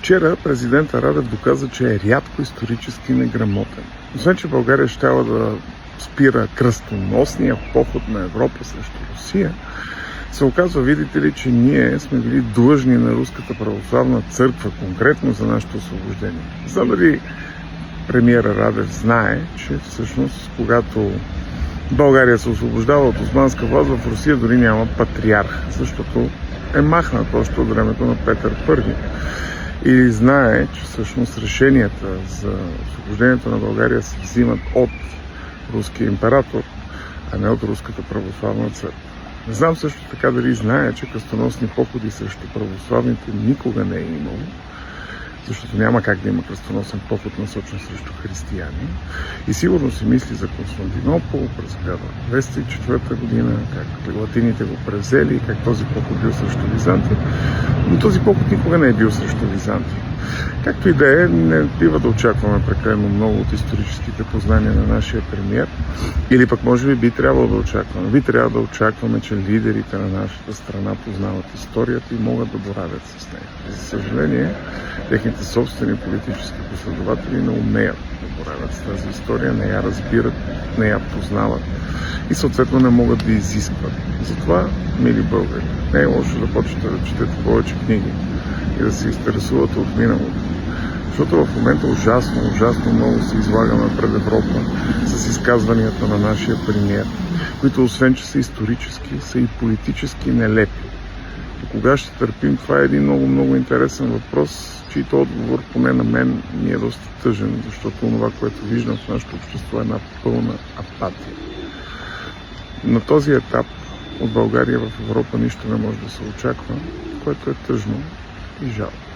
Вчера президента Радев доказа, че е рядко исторически неграмотен. Освен, че България щяла да спира кръстоносния поход на Европа срещу Русия, се оказва, видите ли, че ние сме били длъжни на Руската православна църква конкретно за нашето освобождение. За дали премиера Радев знае, че всъщност когато България се освобождава от османска власт, в Русия дори няма патриарх, защото е махнат още от времето на Петър I. И знае, че всъщност решенията за освобождението на България се взимат от руския император, а не от Руската православна църква. Не знам също така дали знае, че кръстоносни походи срещу православните никога не е имало, защото няма как да има кръстоносен поход насочен срещу християни. И сигурно си мисли за Константинопол през 1204 година, как латините го превзели и как този поход бил срещу Византия. Но този поход никога не е бил срещу Византия. Както и да е, не бива да очакваме прекалено много от историческите познания на нашия премиер. Или пък може би трябвало да очакваме. Би трябва да очакваме, че лидерите на нашата страна познават историята и могат да боравят с нея. За съжаление, техните собствени политически последователи не умеят да боравят с тази история, не я разбират, не я познават и съответно не могат да изискват. Затова, мили българи, не е лошо да почнете да четете повече книги и да се интересувате от миналото. Защото в момента ужасно много се излагаме пред Европа с изказванията на нашия премиер, които освен, че са исторически, са и политически нелепи. До кога ще търпим? Това е един много интересен въпрос, чийто отговор поне на мен ми е доста тъжен, защото това, което виждам в нашето общество е една пълна апатия. На този етап от България в Европа нищо не може да се очаква, което е тъжно и жалко.